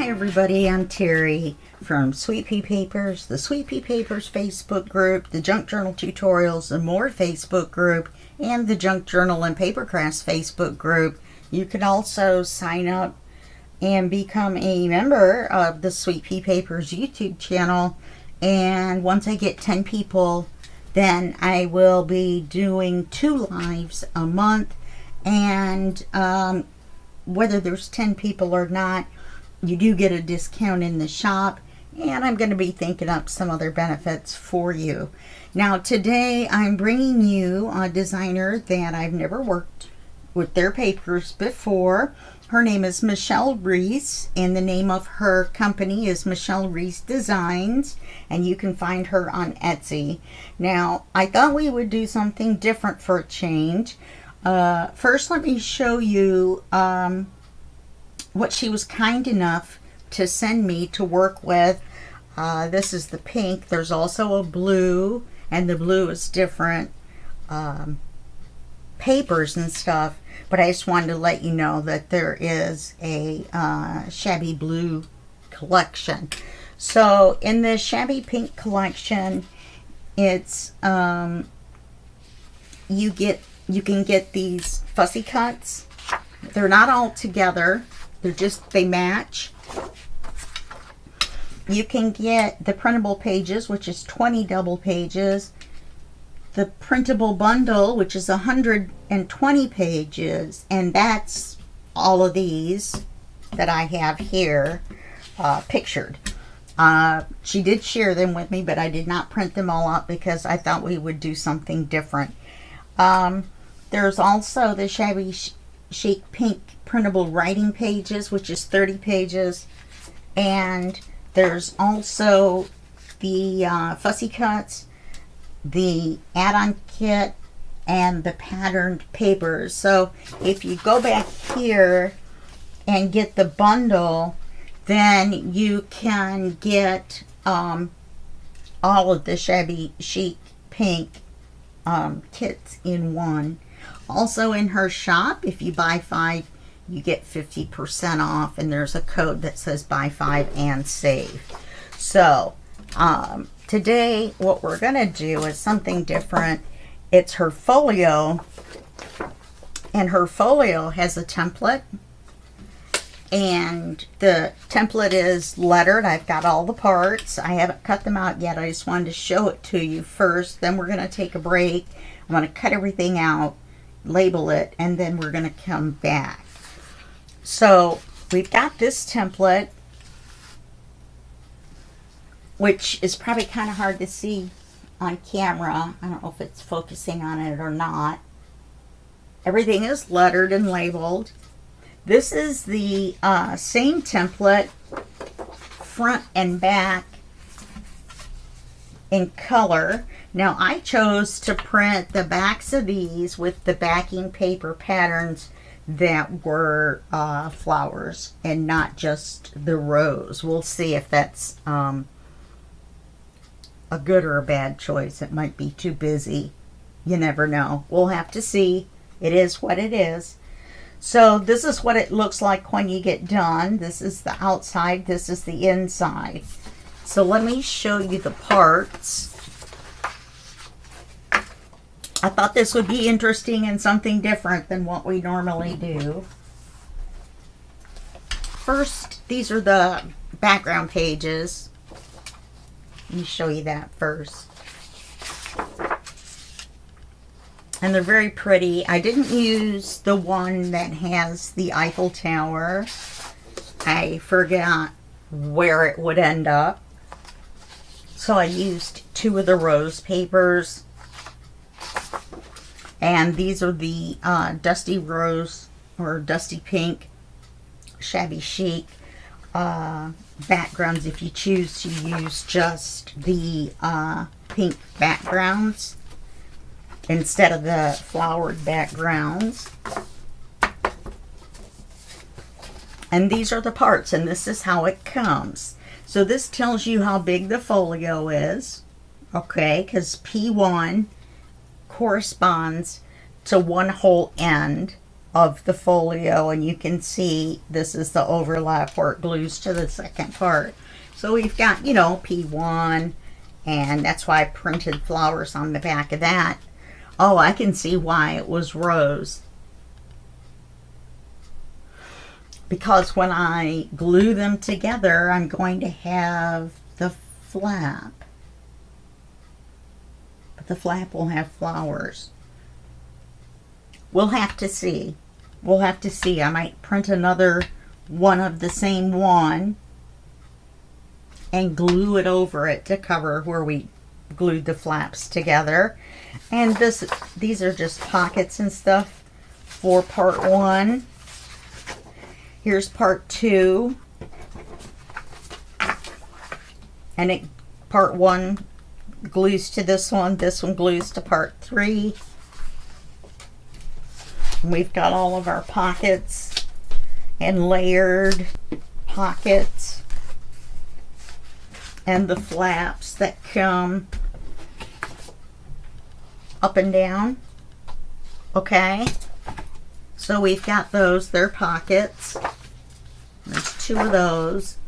Hi everybody, I'm Teri from Sweet Pea Papers, the Sweet Pea Papers Facebook group, the Junk Journal Tutorials and More Facebook group, and the Junk Journal and Paper Crafts Facebook group. You can also sign up and become a member of the Sweet Pea Papers YouTube channel, and once I get 10 people, then I will be doing 2 lives a month, and whether there's 10 people or not, you do get a discount in the shop, and I'm going to be thinking up some other benefits for you. Now today I'm bringing you a designer that I've never worked with their papers before. Her name is Michelle Reese, and the name of her company is Michelle Reese Designs, and you can find her on Etsy. Now I thought we would do something different for a change. First, let me show you what she was kind enough to send me to work with. This is the pink. There's also a blue, and the blue is different papers and stuff, but I just wanted to let you know that there is a Shabby blue collection. So in the Shabby pink collection, it's you can get these fussy cuts. They're not all together. They match. You can get the printable pages, which is 20 double pages. The printable bundle, which is 120 pages. And that's all of these that I have here pictured. She did share them with me, but I did not print them all up because I thought we would do something different. There's also the Shabby Chic pink printable writing pages, which is 30 pages, and there's also the fussy cuts, the add-on kit, and the patterned papers. So if you go back here and get the bundle, then you can get all of the Shabby Chic pink kits in one. Also in her shop, if you buy 5, you get 50% off, and there's a code that says buy 5 and save. So today what we're gonna do is something different. It's her folio, and her folio has a template, and the template is lettered. I've got all the parts. I haven't cut them out yet. I just wanted to show it to you first. Then we're gonna take a break. I'm gonna cut everything out, label it, and then we're going to come back. So we've got this template, which is probably kind of hard to see on camera. I don't know if it's focusing on it or not. Everything is lettered and labeled. This is the same template, front and back, in color. Now I chose to print the backs of these with the backing paper patterns that were flowers and not just the rose. We'll see if that's a good or a bad choice. It might be too busy. You never know. We'll have to see. It is what it is. So this is what it looks like when you get done. This is the outside. This is the inside. So let me show you the parts. I thought this would be interesting and something different than what we normally do. First, these are the background pages. Let me show you that first. And they're very pretty. I didn't use the one that has the Eiffel Tower. I forgot where it would end up. So I used 2 of the rose papers. And these are the Dusty Rose or Dusty Pink Shabby Chic backgrounds, if you choose to use just the pink backgrounds instead of the flowered backgrounds. And these are the parts, and this is how it comes. So this tells you how big the folio is, okay, because P1 corresponds to 1 whole end of the folio, and you can see this is the overlap where it glues to the second part. So we've got, you know, P1, and that's why I printed flowers on the back of that. Oh, I can see why it was rose. Because when I glue them together, I'm going to have the flap. But the flap will have flowers. We'll have to see. We'll have to see. I might print another one of the same one and glue it over it to cover where we glued the flaps together. And these are just pockets and stuff for part 1. Here's part 2. And part 1 glues to this one glues to part 3. And we've got all of our pockets and layered pockets and the flaps that come up and down. Okay, so we've got those, they're pockets. There's 2 of those.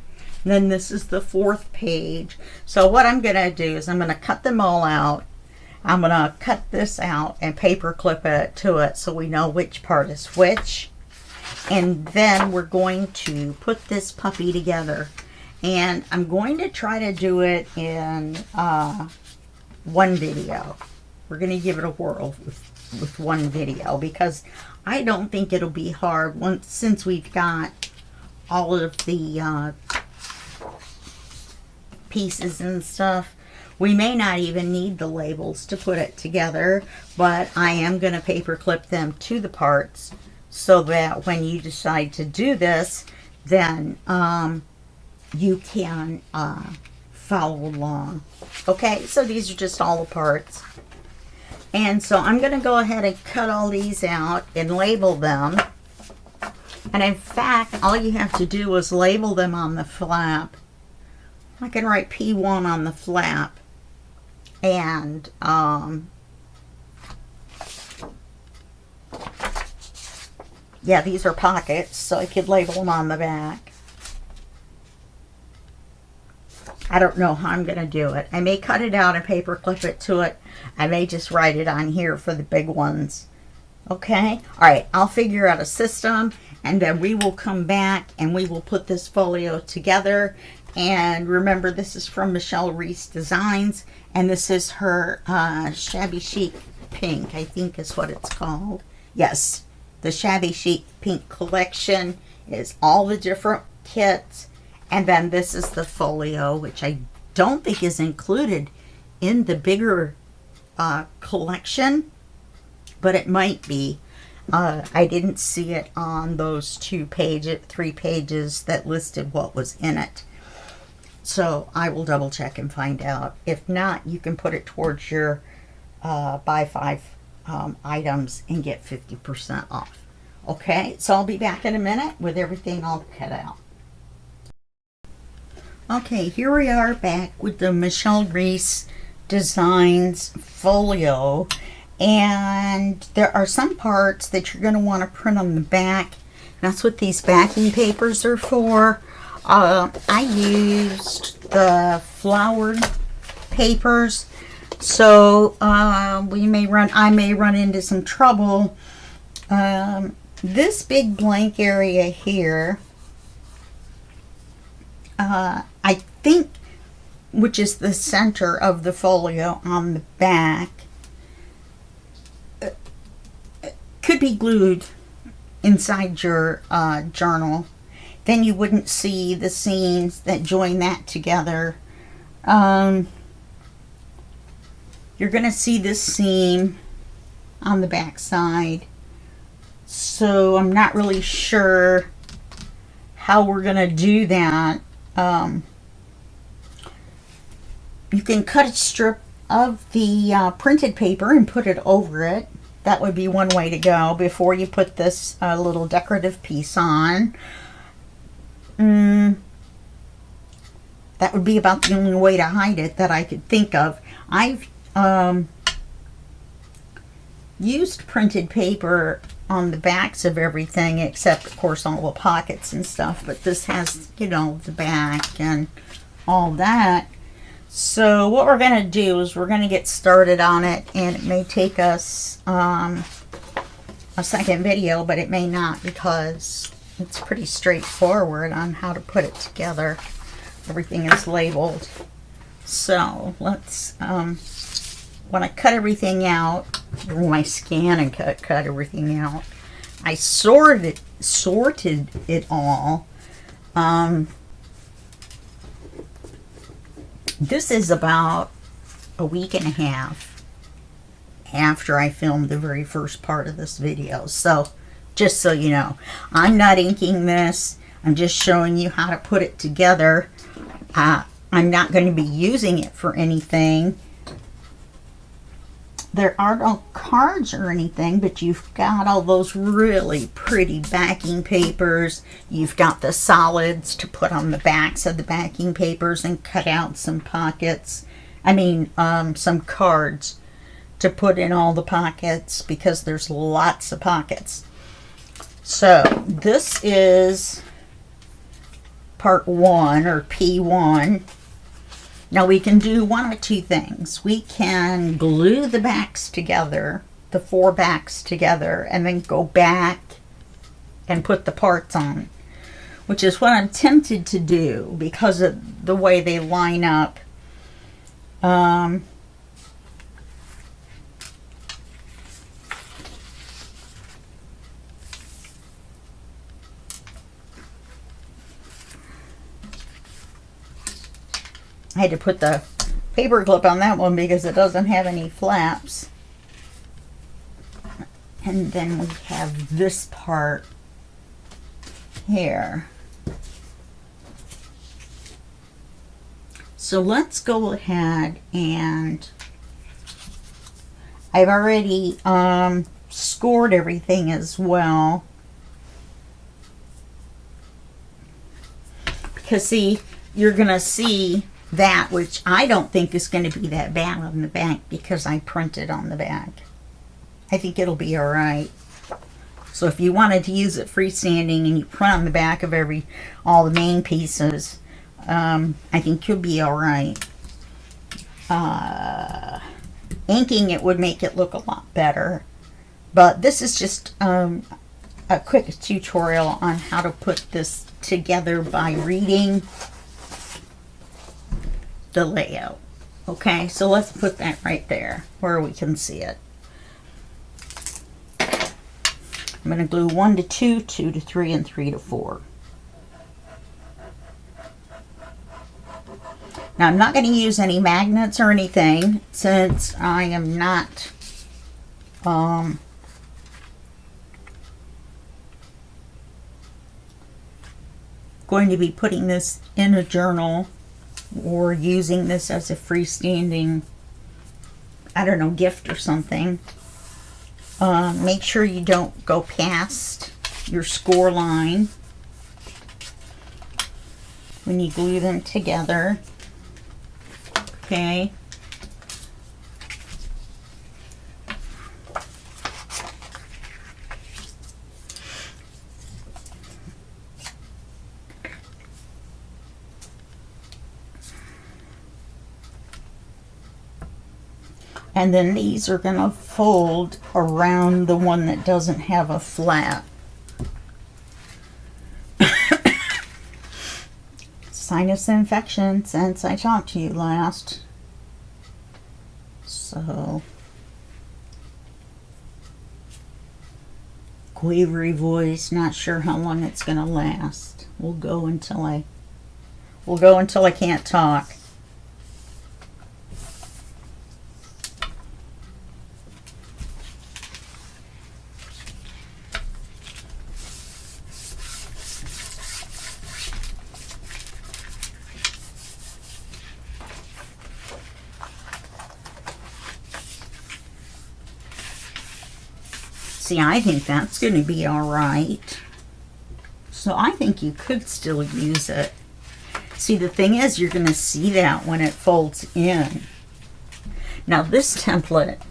And then this is the 4th page. So what I'm going to do is I'm going to cut them all out. I'm going to cut this out and paper clip it to it so we know which part is which. And then we're going to put this puppy together. And I'm going to try to do it in one video. We're going to give it a whirl with one video because I don't think it'll be hard since we've got all of the pieces and stuff. We may not even need the labels to put it together, but I am going to paper clip them to the parts so that when you decide to do this, then you can follow along. Okay, so these are just all the parts. And so I'm going to go ahead and cut all these out and label them. And in fact, all you have to do is label them on the flap. I can write P1 on the flap. And yeah, these are pockets, so I could label them on the back. I don't know how I'm going to do it. I may cut it out and paper clip it to it. I may just write it on here for the big ones. Okay? Alright, I'll figure out a system, and then we will come back and we will put this folio together. And remember, this is from Michelle Reese Designs, and this is her Shabby Chic Pink, I think is what it's called. Yes, the Shabby Chic Pink collection is all the different kits. And then this is the folio, which I don't think is included in the bigger collection, but it might be. I didn't see it on those 3 pages that listed what was in it. So I will double check and find out. If not, you can put it towards your buy 5 items and get 50% off. Okay, so I'll be back in a minute with everything all cut out. Okay, here we are back with the Michelle Reese Designs folio. And there are some parts that you're going to want to print on the back. That's what these backing papers are for. I used the flowered papers, so I may run into some trouble. This big blank area here, I think, which is the center of the folio on the back, could be glued inside your journal. Then you wouldn't see the seams that join that together. You're going to see this seam on the back side. So I'm not really sure how we're going to do that. You can cut a strip of the printed paper and put it over it. That would be one way to go before you put this little decorative piece on. That would be about the only way to hide it that I could think of. I've used printed paper on the backs of everything, except of course all the pockets and stuff, but this has, you know, the back and all that. So what we're going to do is we're going to get started on it, and it may take us a second video, but it may not, because it's pretty straightforward on how to put it together. Everything is labeled. So let's, when I cut everything out, or when I scan and cut everything out, I sorted it all. This is about a week and a half after I filmed the very first part of this video. So just so you know, I'm not inking this. I'm just showing you how to put it together. I'm not going to be using it for anything. There are no cards or anything, but you've got all those really pretty backing papers. You've got the solids to put on the backs of the backing papers and cut out some pockets. I mean, some cards to put in all the pockets, because there's lots of pockets. So this is part 1, or P1. Now we can do one of two things. We can glue the backs together, the 4 backs together, and then go back and put the parts on, which is what I'm tempted to do because of the way they line up. I had to put the paper clip on that one because it doesn't have any flaps. And then we have this part here. So let's go ahead, and I've already scored everything as well. Because see, you're going to see that, which I don't think is going to be that bad on the back because I printed on the back. I think it'll be all right. So if you wanted to use it freestanding and you print on the back of all the main pieces, I think you'll be all right. Inking it would make it look a lot better. But this is just a quick tutorial on how to put this together by reading the layout. Okay, so let's put that right there where we can see it. I'm going to glue 1 to 2, 2 to 3, and 3 to 4. Now I'm not going to use any magnets or anything, since I am not going to be putting this in a journal or using this as a freestanding, I don't know, gift or something. Make sure you don't go past your score line when you glue them together. Okay. And then these are going to fold around the one that doesn't have a flap. Sinus infection since I talked to you last. So, quavery voice, not sure how long it's going to last. We'll go until I can't talk. See, I think that's going to be all right. So I think you could still use it. See, the thing is, you're going to see that when it folds in. Now, this template,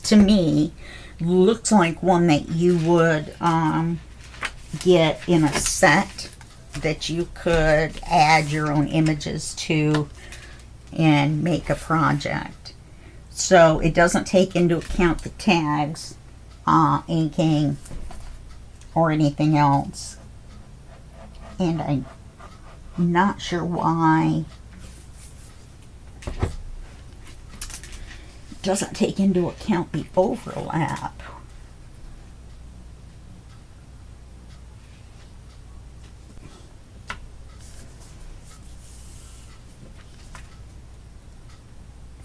to me, looks like one that you would get in a set that you could add your own images to and make a project. So it doesn't take into account the tags, inking, or anything else. And I'm not sure why it doesn't take into account the overlap.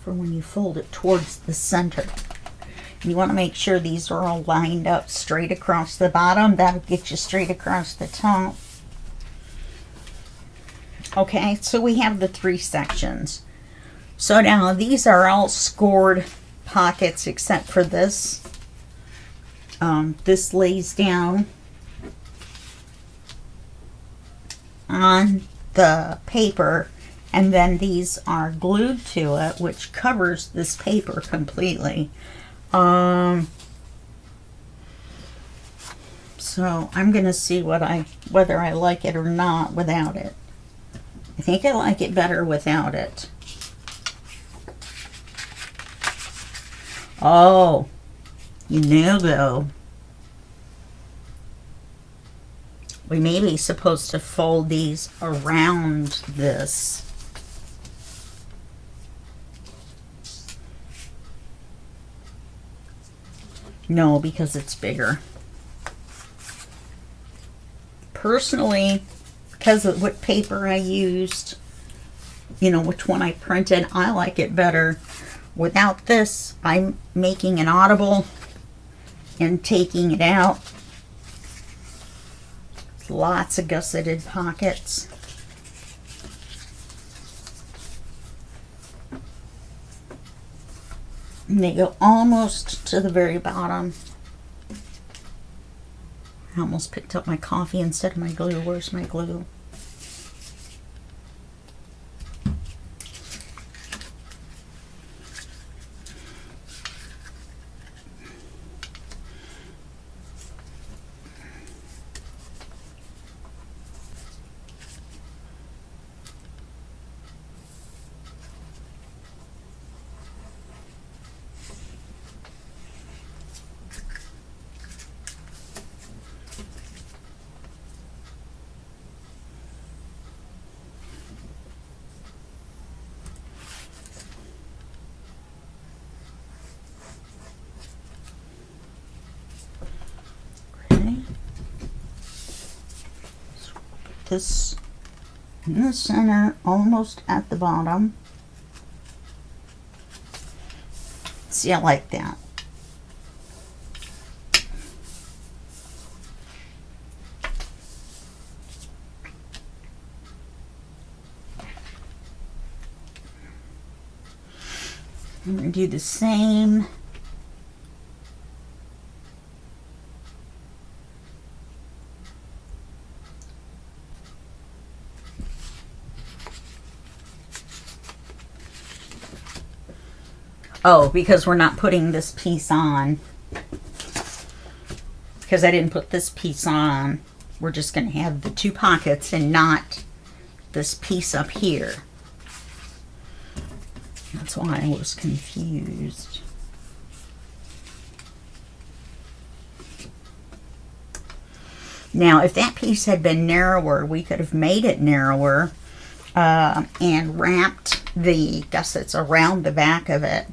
For when you fold it towards the center. You want to make sure these are all lined up straight across the bottom. That'll get you straight across the top. Okay, so we have the 3 sections. So now these are all scored pockets except for this. This lays down on the paper, and then these are glued to it, which covers this paper completely. So I'm gonna see whether I like it or not without it. I think I like it better without it. Oh, you know though, we may be supposed to fold these around this. No, because it's bigger. Personally, because of what paper I used, you know, which one I printed, I like it better. Without this, I'm making an audible and taking it out. Lots of gusseted pockets. And they go almost to the very bottom. I almost picked up my coffee instead of my glue. Where's my glue? This in the center, almost at the bottom. See, I like that. I'm going to do the same. Oh, because we're not putting this piece on. Because I didn't put this piece on. We're just going to have the 2 pockets and not this piece up here. That's why I was confused. Now, if that piece had been narrower, we could have made it narrower and wrapped the gussets around the back of it.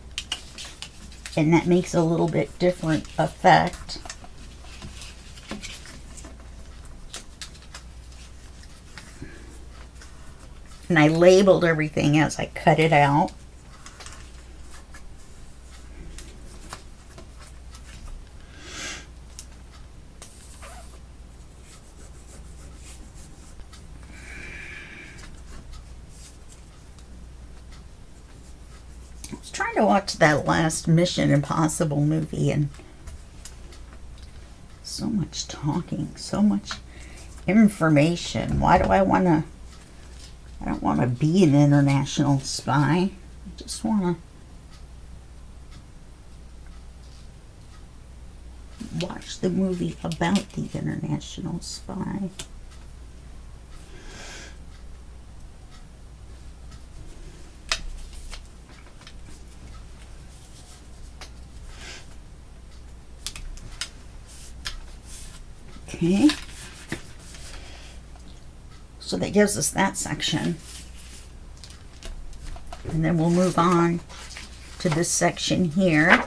And that makes a little bit different effect. And I labeled everything as I cut it out. Trying to watch that last Mission Impossible movie, and so much talking, so much information. Why do I want to? I don't want to be an international spy. I just want watch the movie about the international spy. Okay. So that gives us that section. And then we'll move on to this section here.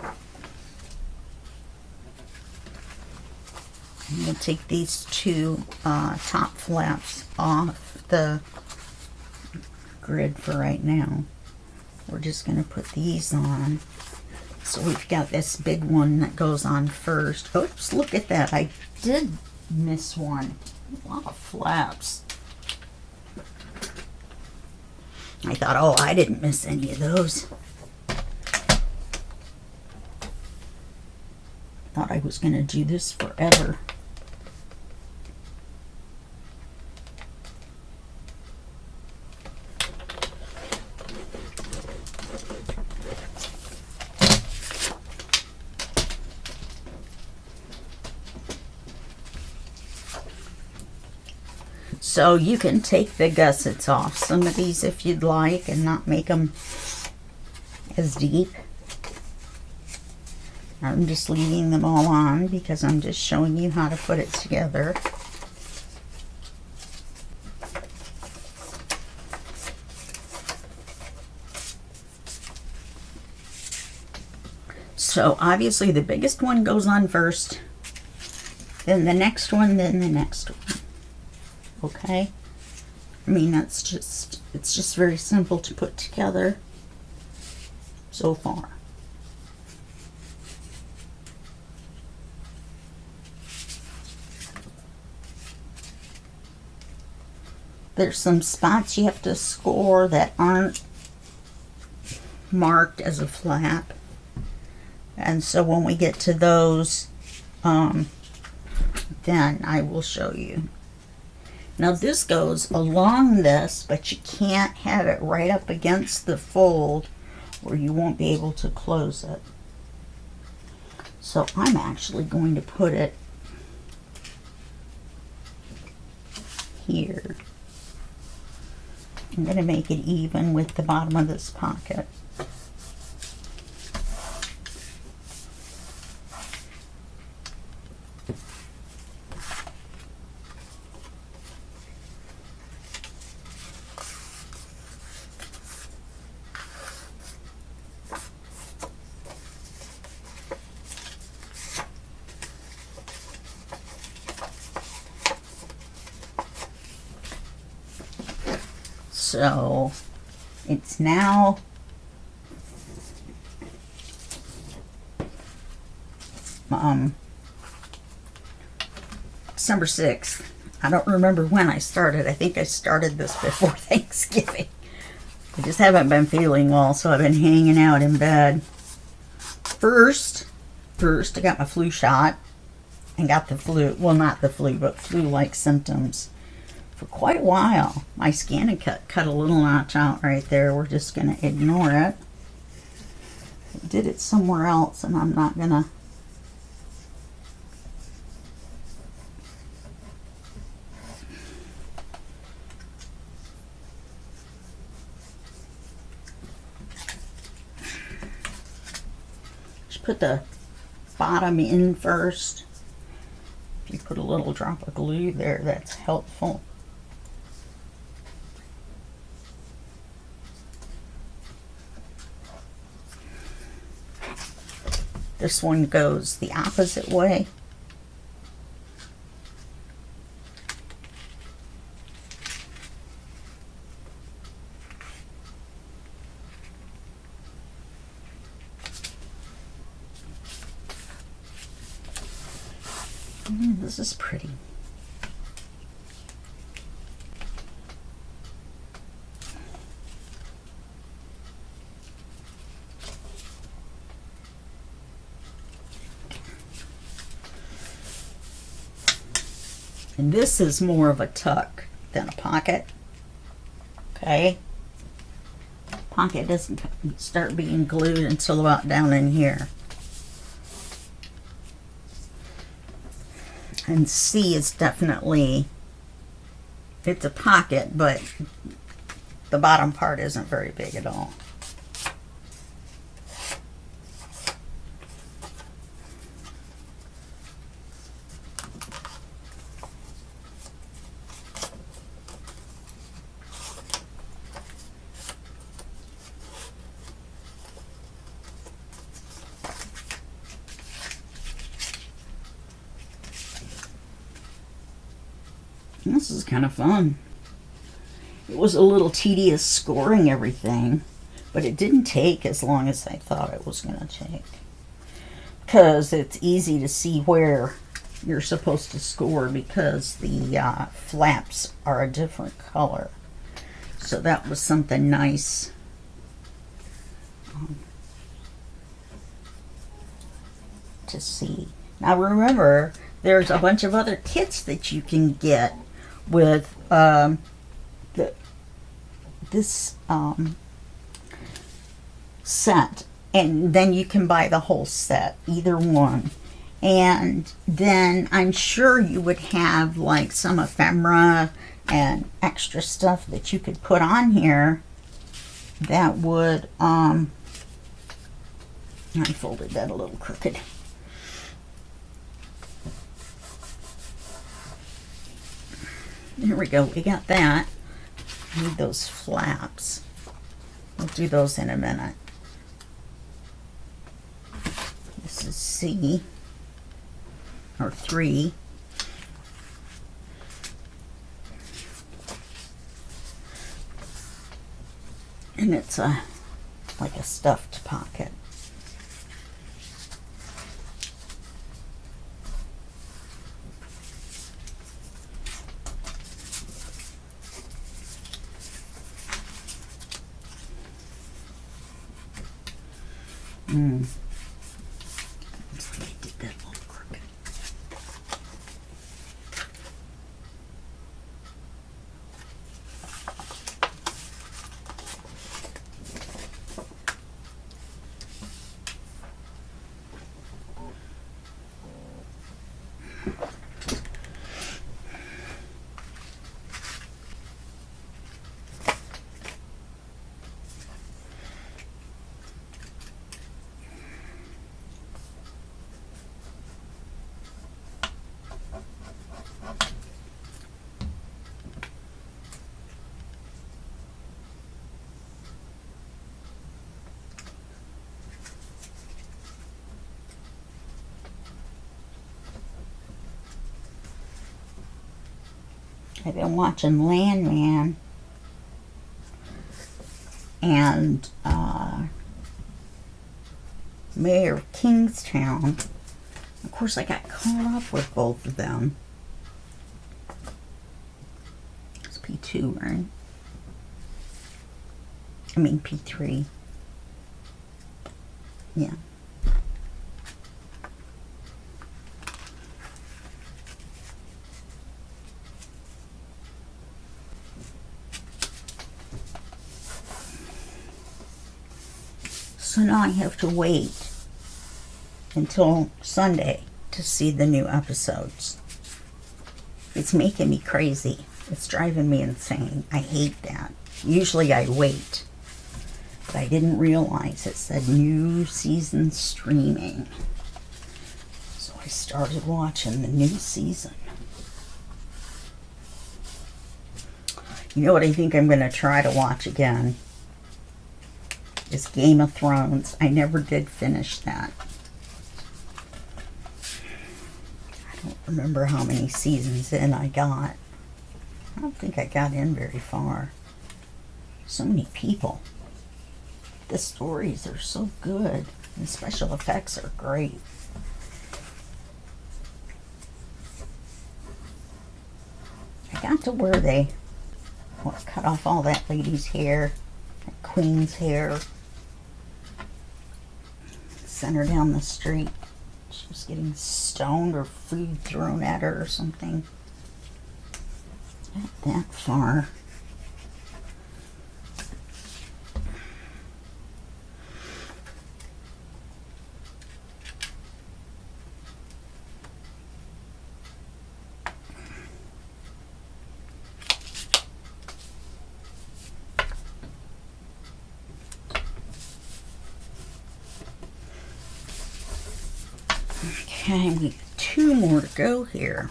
And we'll take these two top flaps off the grid for right now. We're just going to put these on. So we've got this big one that goes on first. Oops, look at that. I did miss one. A lot of flaps. I thought, oh, I didn't miss any of those. Thought I was going to do this forever. So you can take the gussets off some of these if you'd like and not make them as deep. I'm just leaving them all on because I'm just showing you how to put it together. So obviously the biggest one goes on first, then the next one, then the next one. Okay, I mean it's just very simple to put together so far. There's some spots you have to score that aren't marked as a flap, and so when we get to those, then I will show you. Now this goes along this, but you can't have it right up against the fold or you won't be able to close it. So I'm actually going to put it here. I'm going to make it even with the bottom of this pocket. So it's now December 6th. I don't remember when I started. I think I started this before Thanksgiving. I just haven't been feeling well, so I've been hanging out in bed. First, I got my flu shot and got the flu. Well, not the flu, but flu-like symptoms. For quite a while. My skin cut a little notch out right there. We're just going to ignore it. I did it somewhere else, and I'm not going to. Just put the bottom in first. If you put a little drop of glue there, that's helpful. This one goes the opposite way. This is pretty. And this is more of a tuck than a pocket. Okay? Pocket doesn't start being glued until about down in here. And C is definitely, it's a pocket, but the bottom part isn't very big at all. This is kind of fun. It was a little tedious scoring everything, but it didn't take as long as I thought it was going to take. Because it's easy to see where you're supposed to score because the flaps are a different color. So that was something nice. To see. Now remember, there's a bunch of other kits that you can get with this set, and then you can buy the whole set, either one. And then I'm sure you would have like some ephemera and extra stuff that you could put on here that would I folded that a little crooked. There we go, we got that. Need those flaps. We'll do those in a minute. This is C, or 3. And it's like a stuffed pocket. I did that a little crooked. I've been watching Landman and Mayor of Kingstown. Of course, I got caught up with both of them. It's P2, right? I mean P3. Yeah. So now I have to wait until Sunday to see the new episodes. It's making me crazy. It's driving me insane. I hate that. Usually I wait, but I didn't realize it said new season streaming. So I started watching the new season. You know what I think I'm going to try to watch again? Is Game of Thrones. I never did finish that. I don't remember how many seasons in I got. I don't think I got in very far. So many people. The stories are so good. The special effects are great. I got to where they cut off all that lady's hair, that queen's hair. Sent her down the street. She was getting stoned or food thrown at her or something. Not that far. Okay, we have 2 more to go here.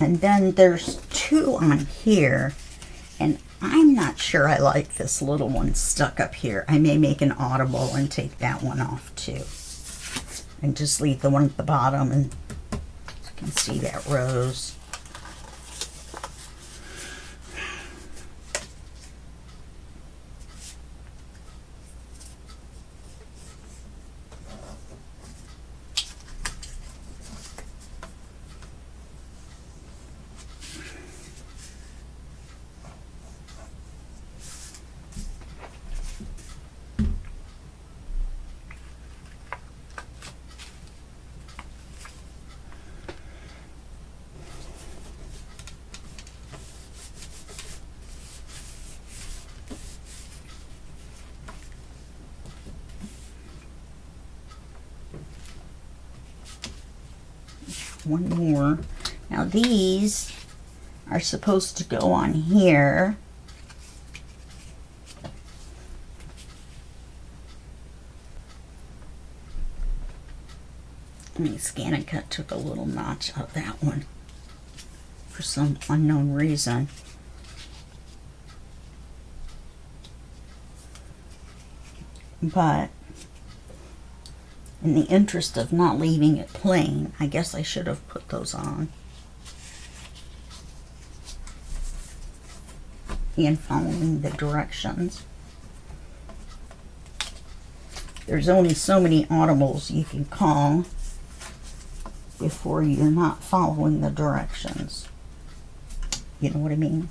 And then there's 2 on here, and I'm not sure I like this little one stuck up here. I may make an audible and take that one off too. And just leave the one at the bottom, and you can see that rose. One more. Now these are supposed to go on here. I mean, Scan and Cut took a little notch out of that one for some unknown reason. But in the interest of not leaving it plain, I guess I should have put those on. And following the directions. There's only so many audibles you can call before you're not following the directions. You know what I mean?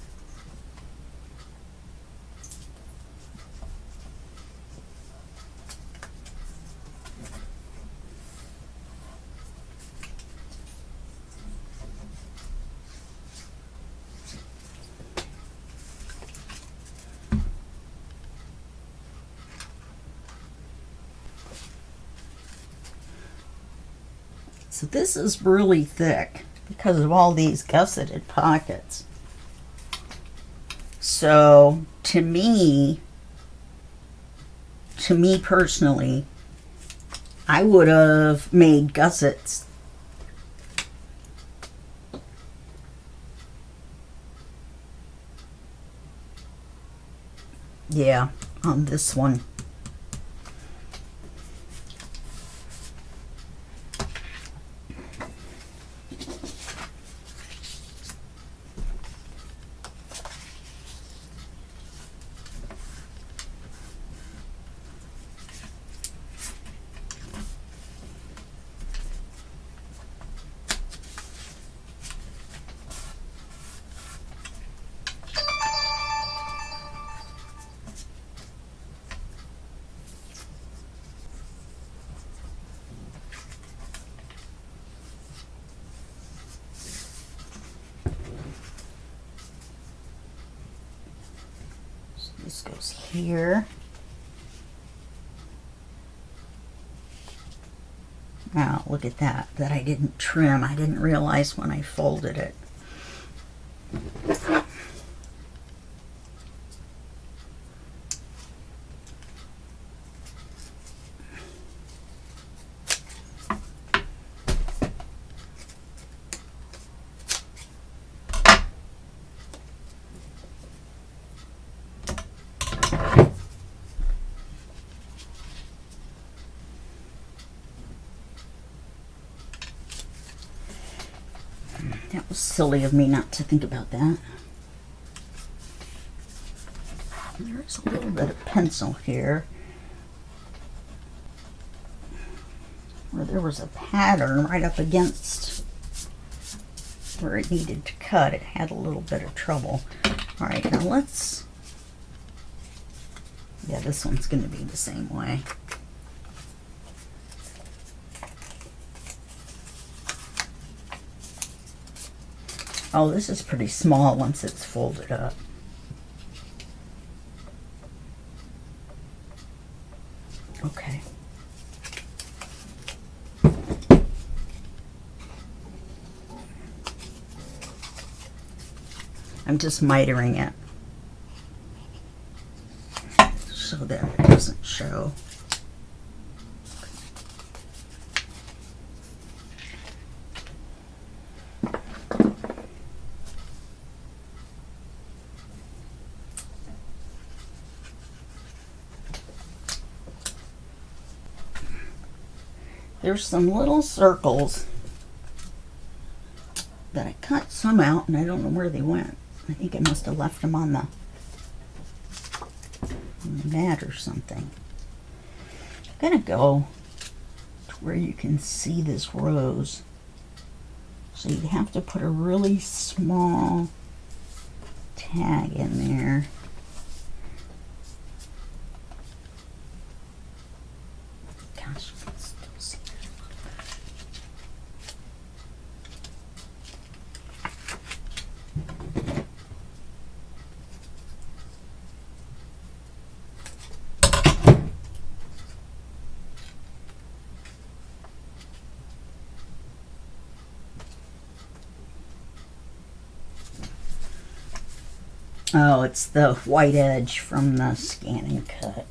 So this is really thick because of all these gusseted pockets. So to me personally, I would have made gussets. Yeah, on this one. This goes here. Now, look at that I didn't trim. I didn't realize when I folded it. That was silly of me not to think about that. There's a little bit of pencil here where there was a pattern right up against where it needed to cut. It had a little bit of trouble. All right, now let's, yeah, this one's going to be the same way. Oh, this is pretty small once it's folded up. Okay. I I'm just mitering it so that it doesn't show. There's some little circles that I cut some out and I don't know where they went. I think I must have left them on the mat or something. I'm gonna go to where you can see this rose. So you have to put a really small tag in there. Gosh, you can still see that. Oh, it's the white edge from the scan and cut.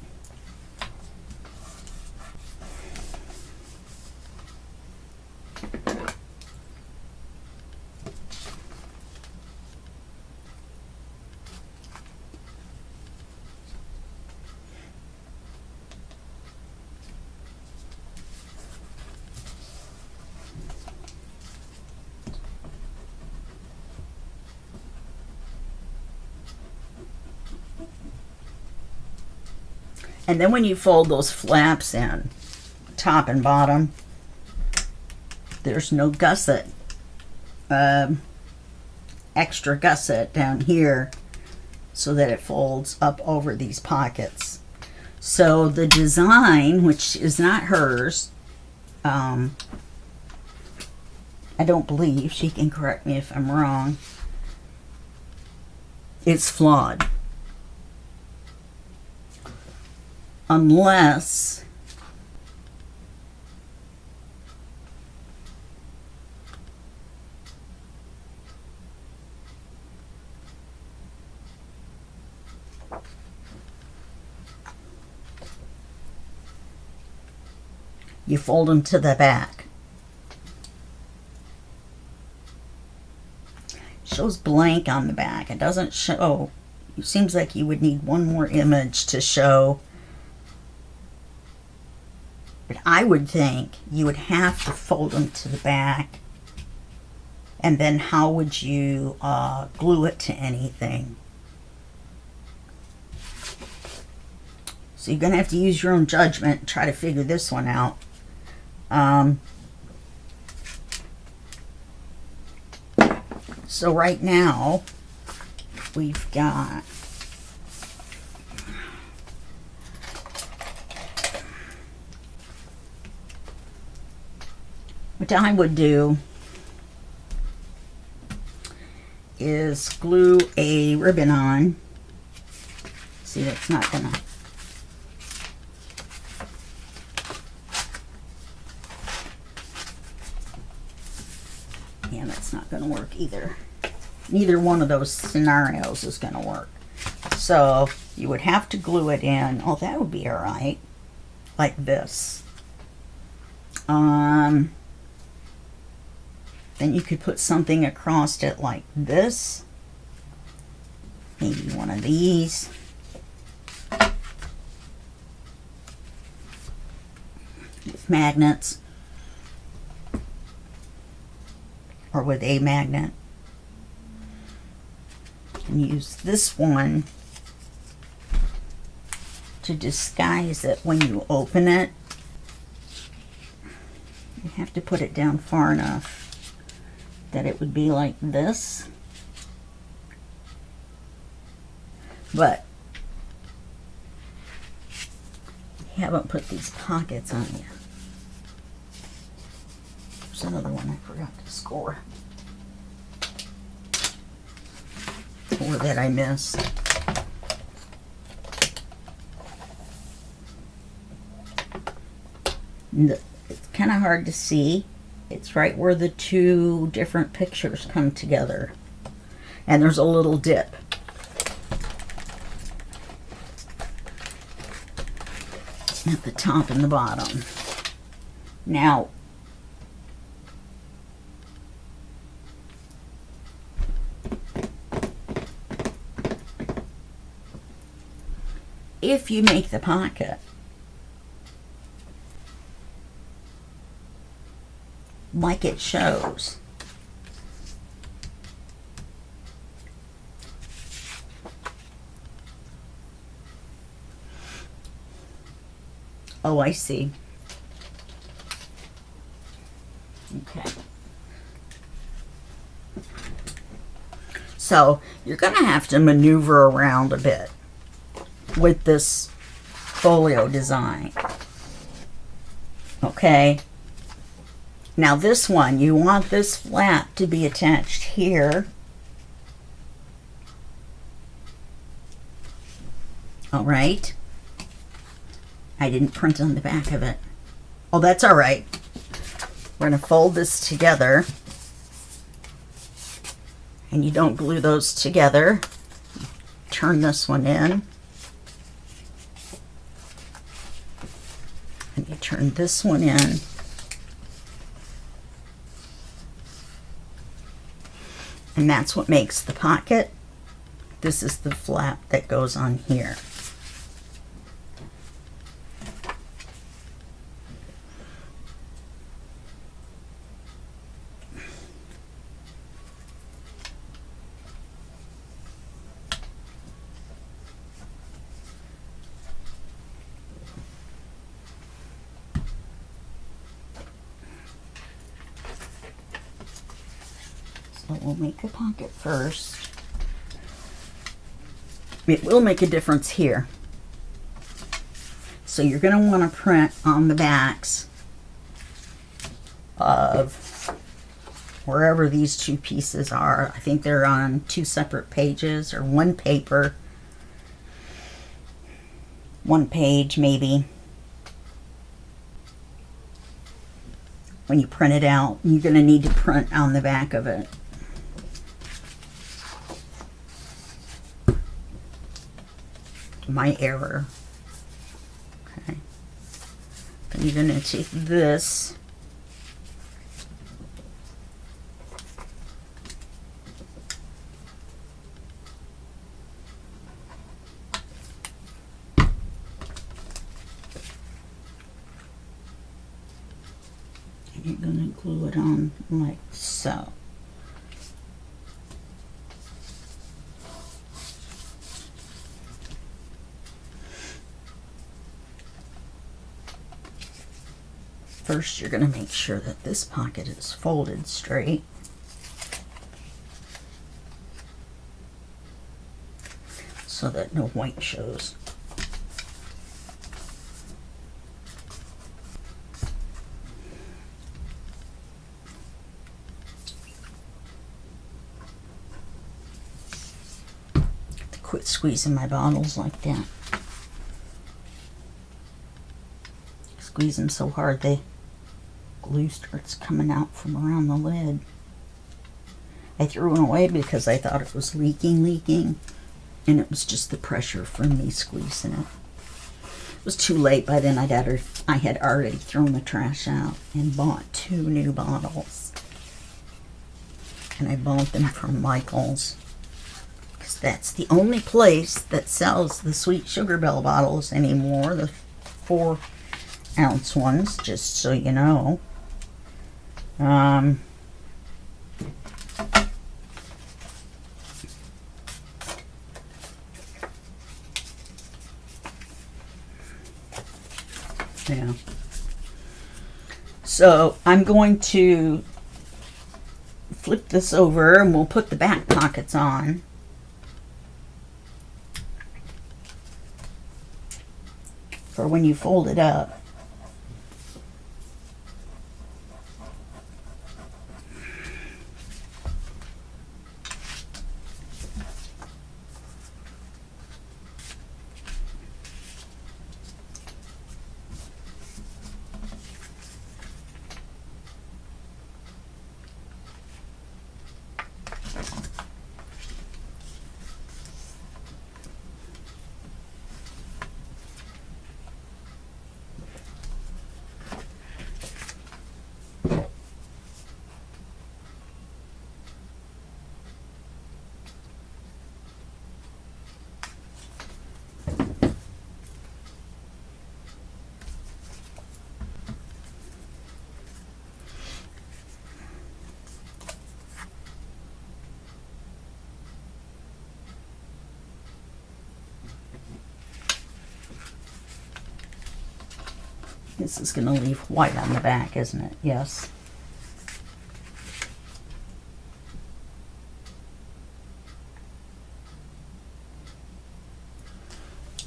And then when you fold those flaps in, top and bottom, there's no gusset, extra gusset down here so that it folds up over these pockets. So the design, which is not hers, I don't believe, she can correct me if I'm wrong, it's flawed. Unless you fold them to the back. Shows blank on the back. It doesn't show. It seems like you would need one more image to show. But I would think you would have to fold them to the back. And then how would you glue it to anything? So you're going to have to use your own judgment and try to figure this one out. So right now, we've got what I would do is glue a ribbon on. See, that's not gonna. Yeah, that's not gonna work either. Neither one of those scenarios is gonna work. So you would have to glue it in. Oh, that would be all right. Like this. Then you could put something across it like this. Maybe one of these. With magnets. Or with a magnet. And use this one to disguise it when you open it. You have to put it down far enough that it would be like this. But you haven't put these pockets on yet. There's another one I forgot to score. Or that I missed. It's kind of hard to see. It's right where the two different pictures come together. And there's a little dip. At the top and the bottom. Now, if you make the pocket like it shows, oh, I see. Okay. So you're going to have to maneuver around a bit with this folio design. Okay. Now this one, you want this flap to be attached here. All right. I didn't print on the back of it. Oh, that's all right. We're going to fold this together. And you don't glue those together. Turn this one in. And you turn this one in. And that's what makes the pocket. This is the flap that goes on here. So we'll make a pocket first. It will make a difference here. So you're going to want to print on the backs of wherever these two pieces are. I think they're on two separate pages or one paper. One page maybe. When you print it out, you're going to need to print on the back of it. My error. Okay. Then you're going to take this. And you're going to glue it on like so. First, you're going to make sure that this pocket is folded straight. So that no white shows. Quit squeezing my bottles like that. Squeeze them so hard the glue starts coming out from around the lid. I threw it away because I thought it was leaking, and it was just the pressure from me squeezing it. It was too late by then. I had already thrown the trash out and bought 2 new bottles. And I bought them from Michael's. Because that's the only place that sells the Sweet Sugar Bell bottles anymore. The 4-ounce ones, just so you know. Yeah. So I'm going to flip this over and we'll put the back pockets on. For when you fold it up. This is going to leave white on the back, isn't it? Yes.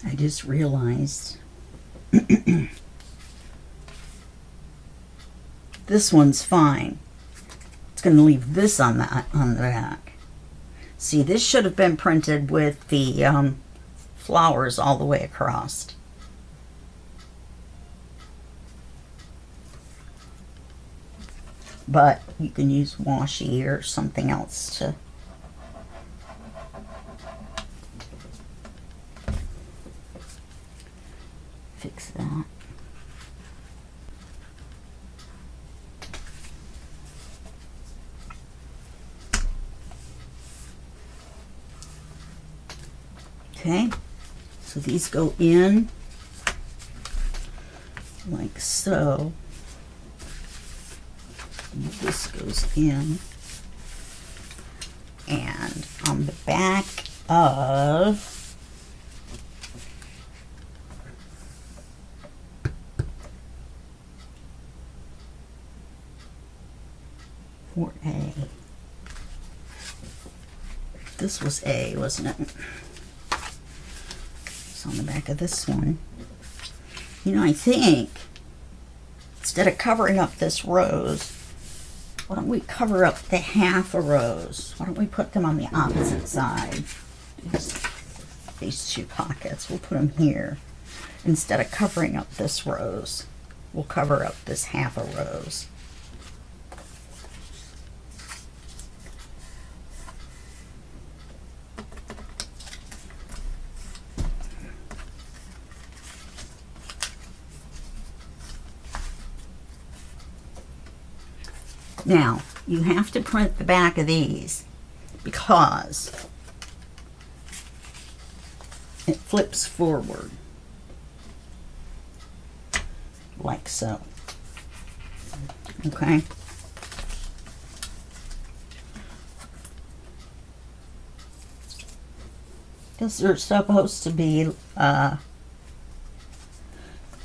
I just realized this one's fine. It's going to leave this on the back. See, this should have been printed with the flowers all the way across. But you can use washi or something else to fix that. Okay, so these go in like so. And this goes in. And on the back of for A. This was A, wasn't it? It's on the back of this one. You know, I think instead of covering up this rose, why don't we cover up the half a rose? Why don't we put them on the opposite side? These two pockets, we'll put them here. Instead of covering up this rose, we'll cover up this half a rose. Now, you have to print the back of these because it flips forward, like so. Okay? Because they're supposed to be,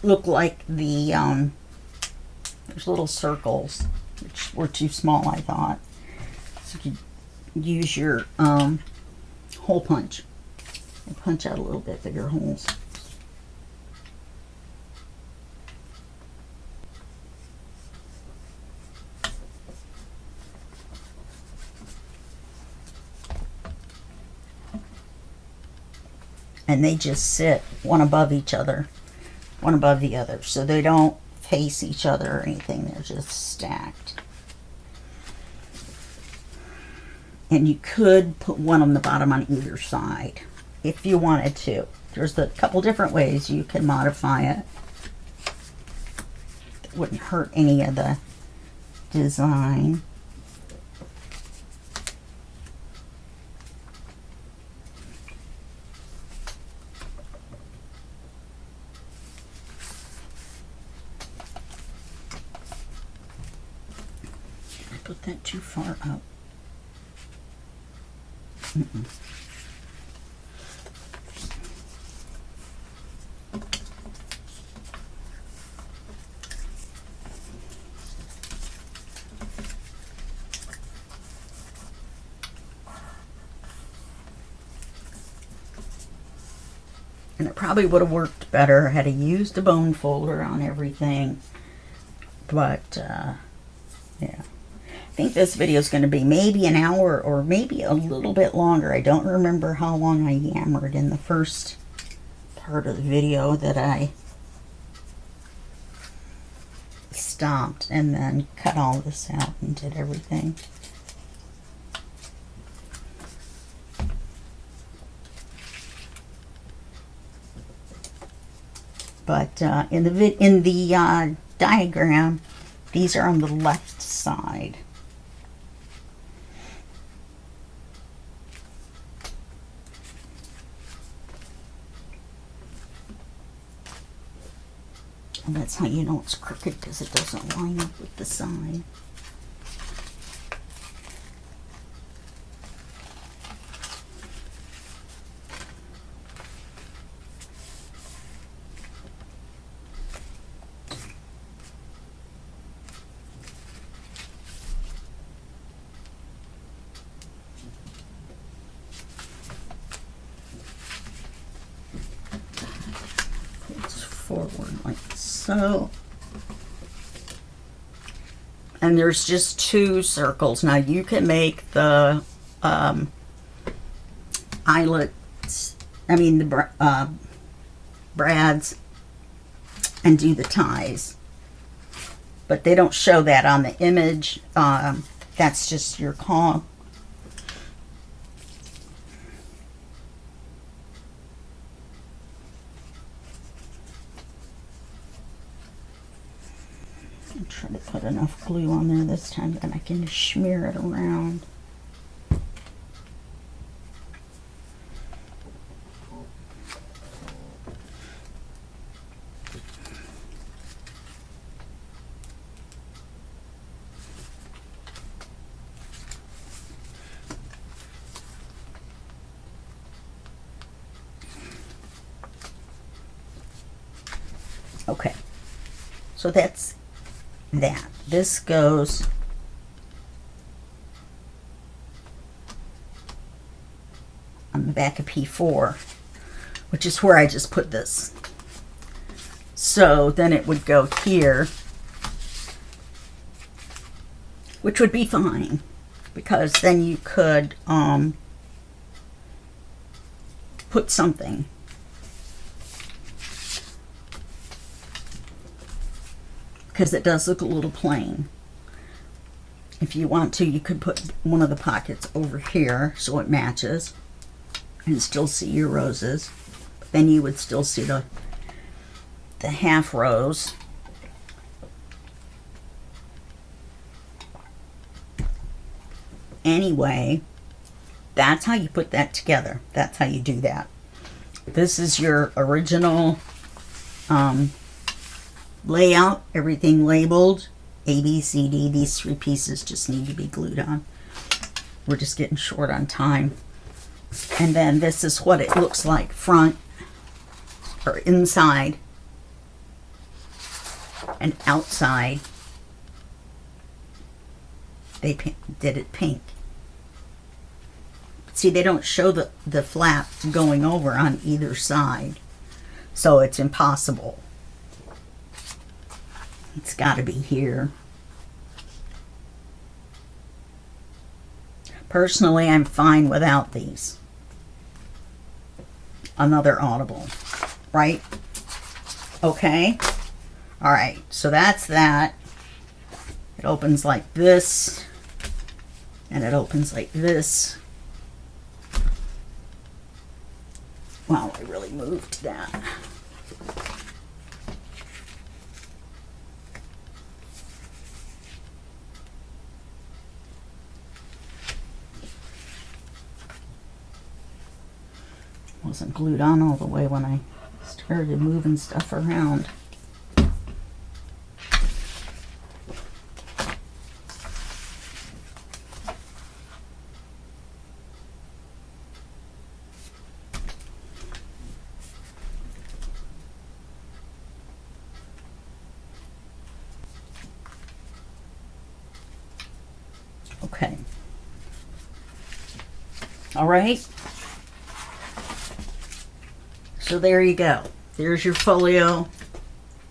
look like the, there's little circles, which were too small, I thought. So you could use your hole punch and punch out a little bit bigger holes. And they just sit one above each other, one above the other, so they don't face each other or anything. They're just stacked. And you could put one on the bottom on either side if you wanted to. There's a couple different ways you can modify it. It wouldn't hurt any of the design. Put that too far up. And it probably would have worked better had I used a bone folder on everything. But, yeah. I think this video is going to be maybe an hour or maybe a little bit longer. I don't remember how long I yammered in the first part of the video that I stopped and then cut all this out and did everything. But in the diagram, these are on the left side. And that's how you know it's crooked, because it doesn't line up with the side. forward like so. And there's just 2 circles. Now you can make the eyelets, the brads, and do the ties. But they don't show that on the image. That's just your call. I'll try to put enough glue on there this time that I can smear it around. Okay, so that's that. This goes on the back of P4, which is where I just put this. So then it would go here, which would be fine, because then you could put something. Because it does look a little plain. If you want to, you could put one of the pockets over here so it matches and still see your roses. But then you would still see the half rows. Anyway, that's how you put that together. That's how you do that. This is your original layout, everything labeled A, B, C, D. These 3 pieces just need to be glued on. We're just getting short on time. And then this is what it looks like front or inside and outside. They did it pink. See, they don't show the flap going over on either side, so it's impossible. It's got to be here. Personally, I'm fine without these. Another audible, right? Okay. All right, so that's that. It opens like this, and it opens like this. Wow, I really moved that. Wasn't glued on all the way when I started moving stuff around. Okay. All right. So there you go. There's your folio.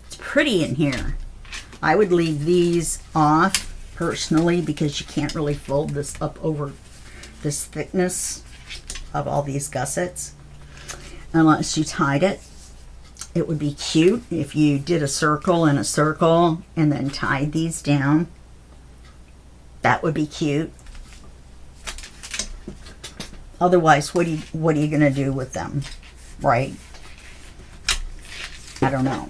It's pretty in here. I would leave these off personally because you can't really fold this up over this thickness of all these gussets unless you tied it. It would be cute if you did a circle and a circle and then tied these down. That would be cute. Otherwise, what are you going to do with them, right? I don't know.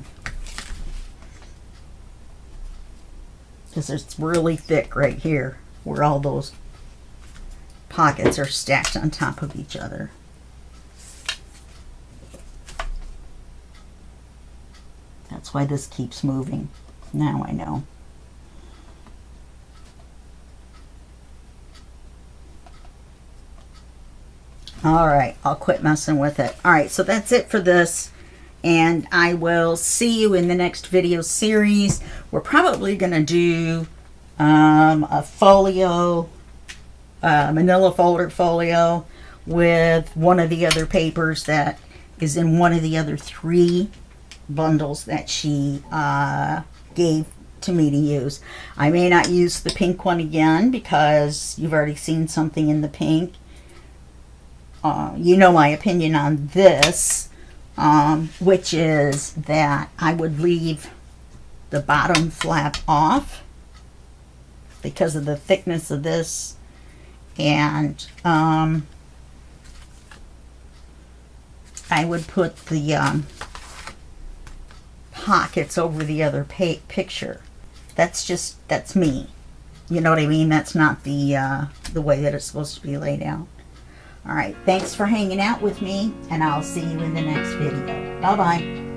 Because it's really thick right here where all those pockets are stacked on top of each other. That's why this keeps moving. Now I know. All right, I'll quit messing with it. All right, so that's it for this. And I will see you in the next video series. We're probably going to do a folio, manila folder folio with one of the other papers that is in one of the other 3 bundles that she gave to me to use. I may not use the pink one again because you've already seen something in the pink. You know my opinion on this, which is that I would leave the bottom flap off because of the thickness of this, and I would put the pockets over the other picture. That's me. You know what I mean? That's not the way that it's supposed to be laid out. All right, thanks for hanging out with me, and I'll see you in the next video. Bye-bye.